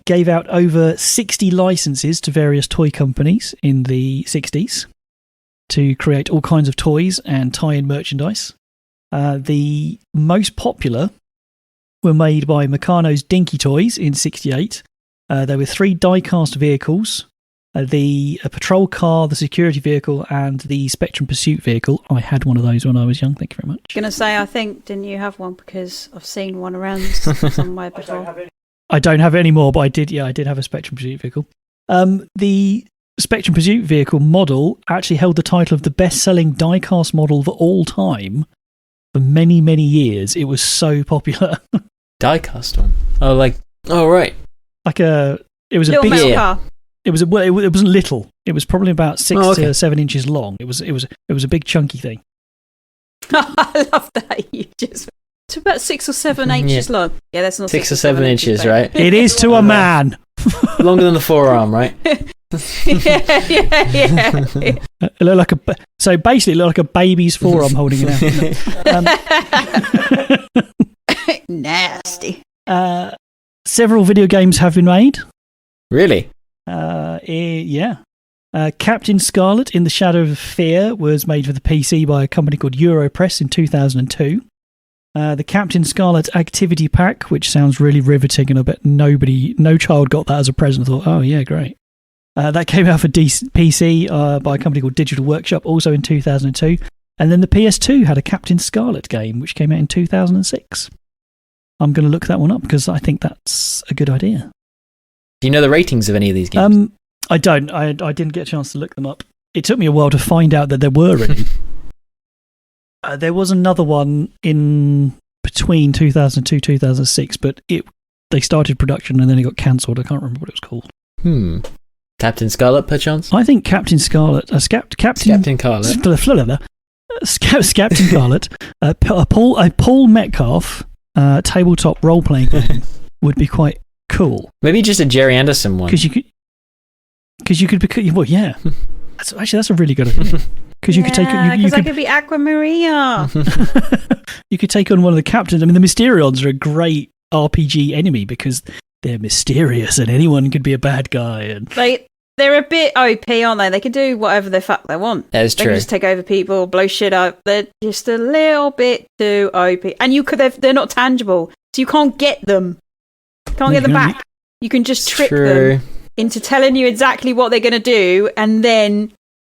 gave out over 60 licenses to various toy companies in the 60s to create all kinds of toys and tie-in merchandise. The most popular were made by Meccano's Dinky Toys in 68. There were 3 die-cast vehicles. A patrol car, the security vehicle, and the Spectrum Pursuit vehicle. I had one of those when I was young. Thank you very much. I was going to say, I think, didn't you have one? Because I've seen one around somewhere before. I don't have it anymore, but I did have a Spectrum Pursuit vehicle. The Spectrum Pursuit vehicle model actually held the title of the best-selling die-cast model of all time for many, many years. It was so popular. Diecast one. Oh, right. It was little a big metal car. It wasn't little. It was probably about 6 to 7 inches long. It was a big chunky thing. I love that. It's about 6 or 7 inches long. Yeah, that's not 6 or 7 inches, right? It is to a man. Longer than the forearm, right? yeah. It looked like so basically, it looked like a baby's forearm holding it out. Nasty. Several video games have been made. Really? Yeah. Captain Scarlet in the Shadow of Fear was made for the PC by a company called Europress in 2002. The Captain Scarlet Activity Pack, which sounds really riveting, and I bet no child got that as a present and thought, oh yeah, great. That came out for PC by a company called Digital Workshop, also in 2002. And then the PS2 had a Captain Scarlet game, which came out in 2006. I'm going to look that one up because I think that's a good idea. Do you know the ratings of any of these games? I don't. I didn't get a chance to look them up. It took me a while to find out that there were any. There was another one in between 2002 and 2006, but they started production and then it got cancelled. I can't remember what it was called. Captain Scarlet, perchance? I think Captain Scarlet... Captain Scarlet. Captain Scarlet, a Paul Metcalf tabletop role-playing game would be quite cool. Maybe just a Gerry Anderson one. Because you could be... Well, yeah. That's a really good idea. Because you could take... Because I could be Aquamaria. You could take on one of the captains. I mean, the Mysterons are a great RPG enemy because they're mysterious and anyone could be a bad guy. And they're a bit OP, aren't they? They can do whatever the fuck they want. That is true. They can just take over people, blow shit up. They're just a little bit too OP. And they're not tangible, so you can't get them. Can't get them back. You can just trick them into telling you exactly what they're going to do, and then...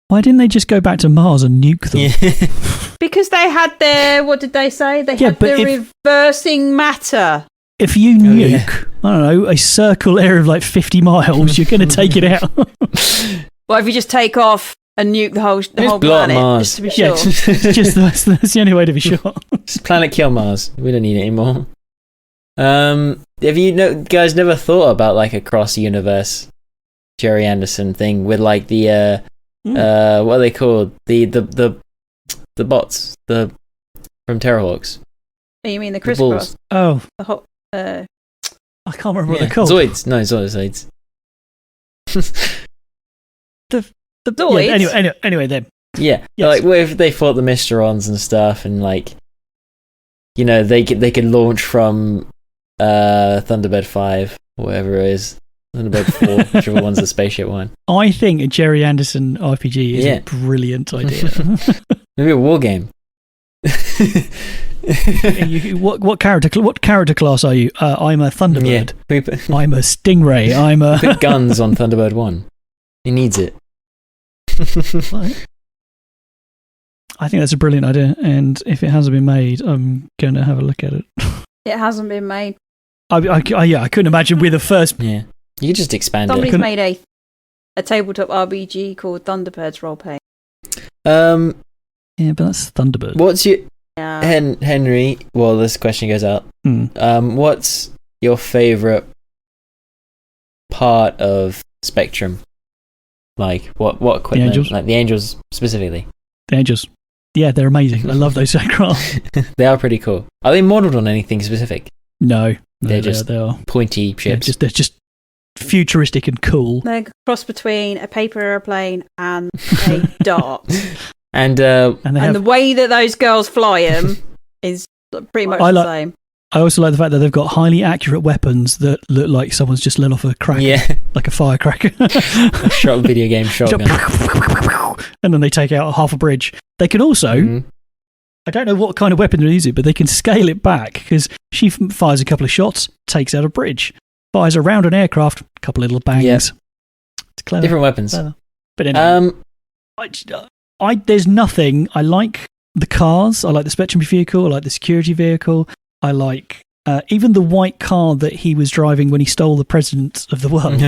Why didn't they just go back to Mars and nuke them? Yeah. Because they had their... What did they say? They had the reversing matter. If you nuke, I don't know, a circle area of like 50 miles, you're going to take it out. Well, if you just take off and nuke the whole planet, Mars. just to be sure. That's the only way to be sure. Just planet kill Mars. We don't need it anymore. Have you guys never thought about like a cross-universe Gerry Anderson thing with like the what are they called? The bots from Terrorhawks. Oh, you mean the crisscross? Oh, the hot. I can't remember what they're called. Zoids. No, Zoids. the Zoids. Yeah, anyway, then. Yeah, yes. Like what if they fought the Mysterons and stuff, and like, they could launch from Thunderbird 5 or whatever it is. Thunderbird 4, whichever one's the spaceship one. I think a Gerry Anderson RPG is a brilliant idea. Maybe a war game. What character class are you? I'm a Thunderbird. Yeah. I'm a Stingray. I'm a... Put guns on Thunderbird 1. He needs it. I think that's a brilliant idea, and if it hasn't been made, I'm going to have a look at it. It hasn't been made. I couldn't imagine we're the first... Yeah. You could just expand Somebody's made a tabletop RPG called Thunderbirds Roleplay. Yeah, but that's Thunderbird. What's your... Henry, well, this question goes out. What's your favourite part of Spectrum? Like, what equipment? The Angels? Like, the Angels specifically. The Angels. Yeah, they're amazing. I love those aircraft. They are pretty cool. Are they modelled on anything specific? No. They're just pointy ships. They're just futuristic and cool. They're a cross between a paper airplane and a dart. And the way that those girls fly them is pretty much the same. I also like the fact that they've got highly accurate weapons that look like someone's just let off a cracker. Yeah. Like a firecracker. A video game shotgun. And then they take out half a bridge. They can also, I don't know what kind of weapon they're using, but they can scale it back because she fires a couple of shots, takes out a bridge, fires around an aircraft, a couple of little bangs. Yeah. It's clever. Different weapons. Clever. But anyway, there's nothing. I like the cars. I like the Spectrum vehicle. I like the security vehicle. I like even the white car that he was driving when he stole the president of the world.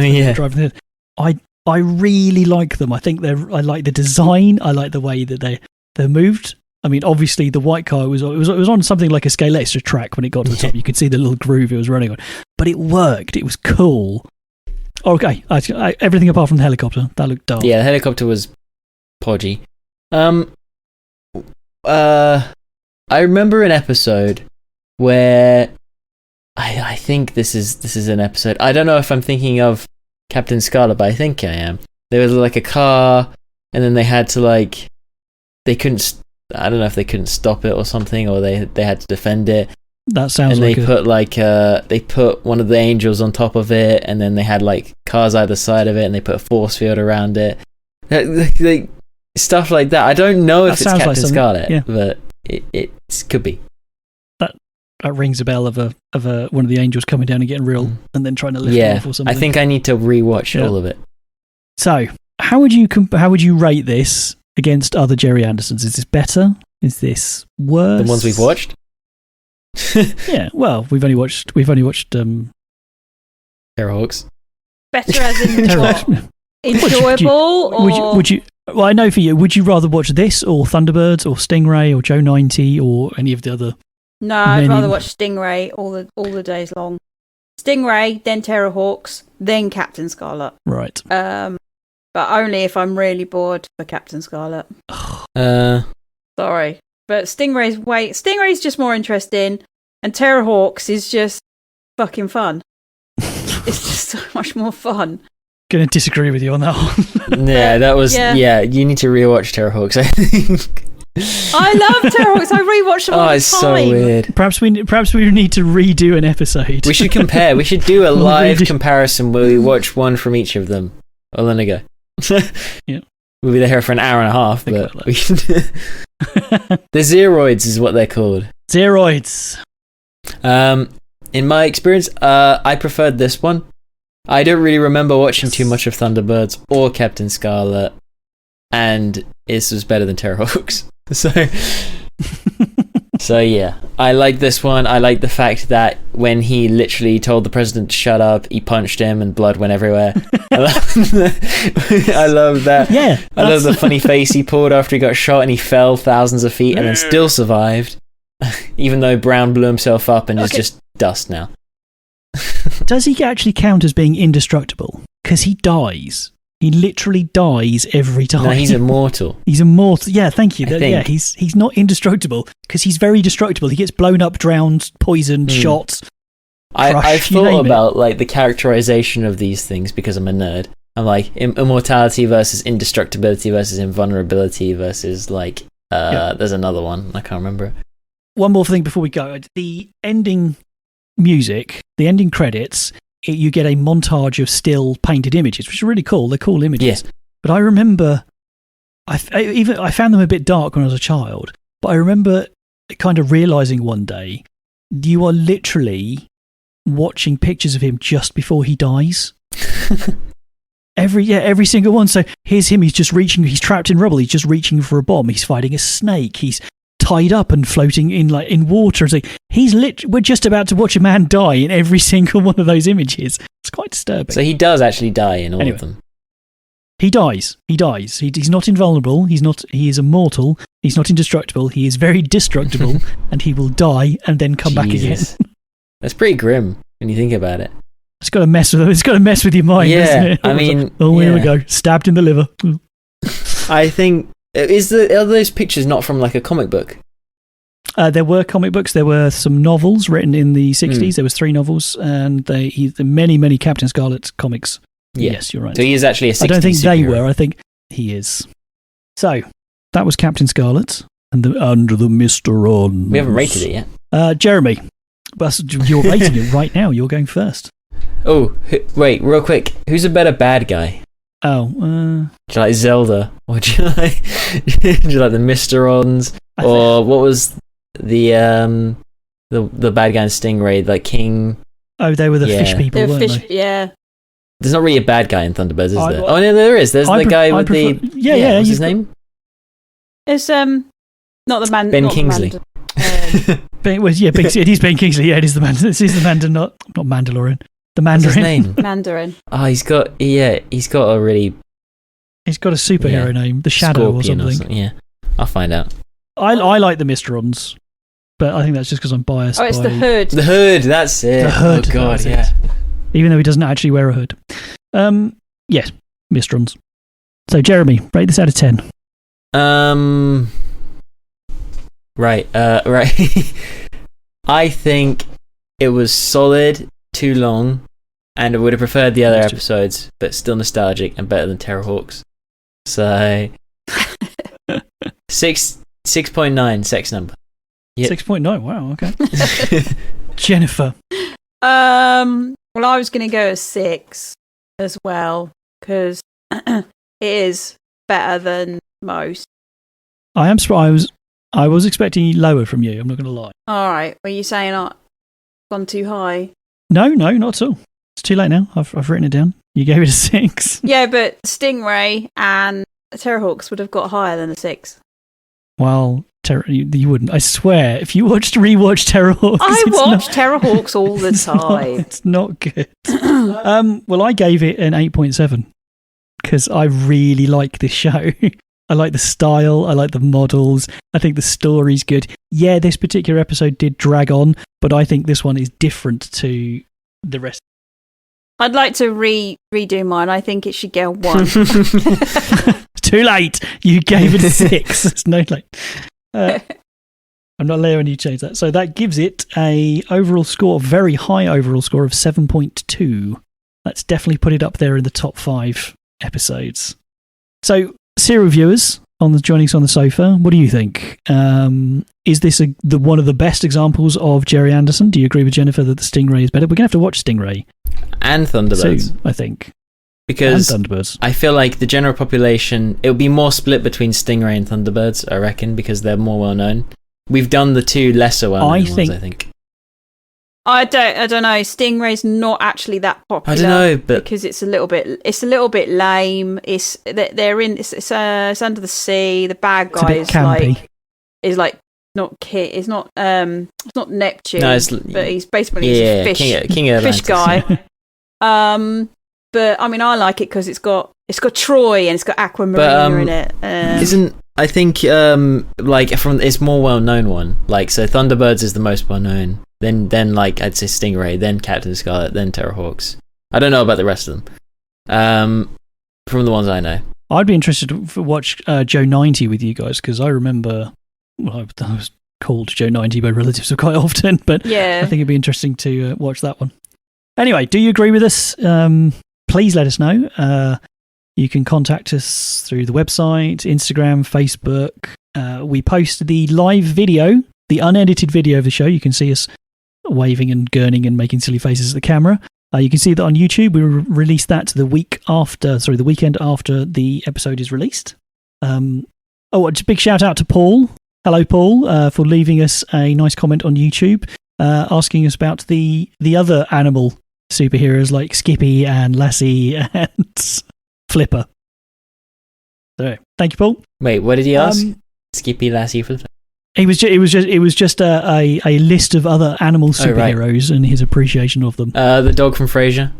I really like them. I think I like the design. I like the way that they're moved. I mean, obviously the white car was on something like a Scalextra track when it got to the top. You could see the little groove it was running on, but it worked. It was cool. Okay, everything apart from the helicopter that looked dark. Yeah, the helicopter was podgy. I remember an episode where I think this is an episode. I don't know if I'm thinking of Captain Scarlet, but I think I am. There was like a car, and then they had to they couldn't. I don't know if they couldn't stop it or something, or they had to defend it. That sounds. And they put one of the angels on top of it, and then they had cars either side of it, and they put a force field around it. Stuff like that. I don't know if it's Captain Scarlet, but it could be. That rings a bell of one of the angels coming down and getting real, and then trying to lift it off or something. I think I need to rewatch all of it. So, how would you rate this against other Gerry Andersons? Is this better? Is this worse? The ones we've watched? Yeah. Well, we've only watched Terrorhawks. Better as in what? Enjoyable? Would you? Well, I know for you. Would you rather watch this or Thunderbirds or Stingray or Joe 90 or any of the other? No, I'd rather watch Stingray all the days long. Stingray, then Terrorhawks, then Captain Scarlet. Right. But only if I'm really bored for Captain Scarlet. Sorry, but Stingray's just more interesting, and Terrorhawks is just fucking fun. It's just so much more fun. Going to disagree with you on that one. Yeah, that was you need to rewatch Terrorhawks, I think. I love Terrorhawks. I rewatch them all the time. It's so weird. Perhaps we need to redo an episode. We should compare. We should do a live comparison where we watch one from each of them. Well, then I go. Yeah. We'll be there for an hour and a half, but we can the Zeroids is what they're called. Zeroids. In my experience, I preferred this one. I don't really remember watching too much of Thunderbirds or Captain Scarlet, and this was better than Terrorhawks. So yeah, I like this one. I like the fact that when he literally told the president to shut up, he punched him and blood went everywhere. I love that. Yeah, I love the funny face he pulled after he got shot and he fell thousands of feet and then still survived, even though Brown blew himself up and is just dust now. Does he actually count as being indestructible? Because he dies. He literally dies every time. No, he's immortal. He's immortal. Yeah, thank you. Yeah, he's not indestructible because he's very destructible. He gets blown up, drowned, poisoned, shot. I've thought about the characterization of these things because I'm a nerd. I'm like immortality versus indestructibility versus invulnerability versus there's another one. I can't remember. One more thing before we go. The ending music, the ending credits, you get a montage of still painted images, which are really cool. They're cool images. Yeah. But I remember, I found them a bit dark when I was a child, but I remember kind of realising one day, you are literally watching pictures of him just before he dies. Every single one. So here's him, he's trapped in rubble, he's just reaching for a bomb, he's fighting a snake, he's tied up and floating in water. It's we're just about to watch a man die in every single one of those images. It's quite disturbing. So he does actually die in all of them. He dies. He's not invulnerable. He is immortal. He's not indestructible. He is very destructible, and he will die and then come back again. That's pretty grim when you think about it. It's got to mess with your mind, doesn't it? I mean, here we go. Stabbed in the liver. I think are those pictures not from a comic book? There were comic books. There were some novels written in the 60s. There was 3 novels, and many Captain Scarlet comics. Yeah. Yes, you're right. So he is actually a 60s I don't think superhero. they were. I think he is. So that was Captain Scarlet and the Mysterons. We haven't rated it yet. Jeremy, you're rating it right now. You're going first. Oh, wait, real quick. Who's a better bad guy? Oh, do you like Zelda? Or do you like the Mysterons? Or what was the bad guy in Stingray, King? Oh, they were the fish people, weren't they? Yeah. There's not really a bad guy in Thunderbirds, is there? Oh, no, there is. There's the guy with the... Yeah, what's his name? It's, not the man... Ben Kingsley. It is Ben Kingsley. Yeah, it is the man. This is the Mandarin, not Mandalorian. The Mandarin. What's his name? Mandarin. Oh, he's got a really... He's got a superhero name, the Shadow or something. Yeah, I'll find out. I like the Mysterons, but I think that's just because I'm biased. Oh, it's the hood. The hood, that's it. The hood. Oh, God, yeah. Even though he doesn't actually wear a hood. Yes, Mysterons. So, Jeremy, rate this out of 10. Right. I think it was solid, too long, and I would have preferred the other episodes, but still nostalgic and better than Terrorhawks. So 6.9 sex number. Yep. 6.9. Wow. Okay. Jennifer. Well, I was going to go a 6 as well because it is better than most. I am surprised. I was expecting lower from you. I'm not going to lie. All right. Were you saying I've gone too high? No, not at all. It's too late now. I've written it down. You gave it a 6. Yeah, but Stingray and Terrorhawks would have got higher than a 6. Well, you wouldn't. I swear. If you rewatch Terrorhawks, I watch Terrorhawks all the time. It's not good. Well, I gave it an 8.7 because I really like this show. I like the style. I like the models. I think the story's good. Yeah, this particular episode did drag on, but I think this one is different to the rest. I'd like to redo mine. I think it should get a 1. Too late. You gave it a 6. It's no late. I'm not letting you change that. So that gives it a overall score, very high overall score of 7.2. That's definitely put it up there in the top 5 episodes. So, serial viewers joining us on the sofa, what do you think? Is this one of the best examples of Gerry Anderson? Do you agree with Jennifer that the Stingray is better? We're going to have to watch Stingray and Thunderbirds soon, I think. Because and Thunderbirds. I feel like the general population, it would be more split between Stingray and Thunderbirds, I reckon, because they're more well known. We've done the two lesser well known ones, I think. I don't know. Stingray's not actually that popular. I don't know, but because it's a little bit lame. It's under the sea. The bad guy is not Kit. It's not Neptune. No, but he's basically a fish guy. But I mean, I like it because it's got Troy and it's got Aquamarina in it. I think it's more well known one. Like, so Thunderbirds is the most well known. Then I'd say Stingray, then Captain Scarlet, then Terrorhawks. I don't know about the rest of them. From the ones I know. I'd be interested to watch Joe 90 with you guys because I remember, I was called Joe 90 by relatives quite often, but yeah. I think it'd be interesting to watch that one. Anyway, do you agree with us? Please let us know. You can contact us through the website, Instagram, Facebook. We post the live video, the unedited video of the show. You can see us waving and gurning and making silly faces at the camera. You can see that on YouTube. We release that the weekend after the episode is released. Just a big shout out to Paul. Hello, Paul, for leaving us a nice comment on YouTube, asking us about the other animal superheroes like Skippy and Lassie and Flipper. So, thank you, Paul. Wait, what did he ask? Skippy, Lassie, Flipper. It was just a list of other animal superheroes and his appreciation of them. The dog from Frasier.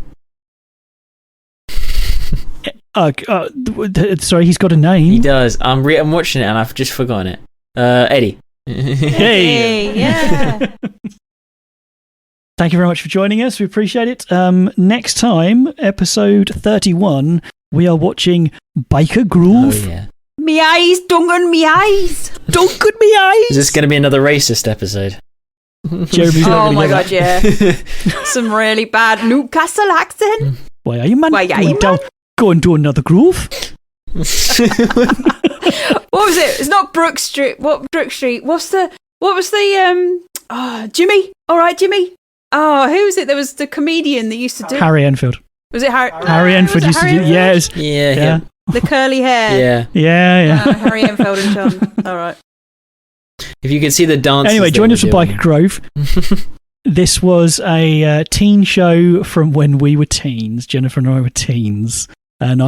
Sorry, he's got a name. He does. I'm watching it and I've just forgotten it. Eddie. Hey, yeah. Thank you very much for joining us. We appreciate it. Next time, episode 31, we are watching Baker Groove. Oh, yeah. Me eyes, Duncan, me eyes. Duncan, me eyes. Is this going to be another racist episode? Jeremy's oh my god, yeah. Some really bad Newcastle accent. Why are you, man? Why are you, man? Go and do another groove. What was it? It's not Brook Street. What Brook Street? What was the Jimmy? All right, Jimmy. Oh, who was it? There was the comedian that used to do Harry Enfield. Was it Harry? Harry Enfield used to do. Yes. Yeah. The curly hair. Yeah. Harry Enfield and John. All right. If you could see the dance. Anyway, join us for Biker Grove. This was a teen show from when we were teens. Jennifer and I were teens. And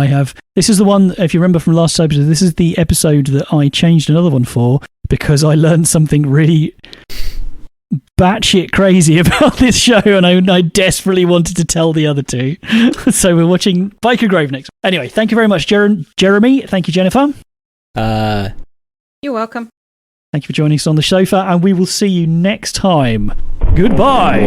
this is the one, if you remember from last episode, this is the episode that I changed another one for because I learned something really batshit crazy about this show and I desperately wanted to tell the other two. So we're watching Biker Grove next. Anyway, thank you very much, Jeremy. Thank you, Jennifer. You're welcome. Thank you for joining us on the sofa, and we will see you next time. Goodbye.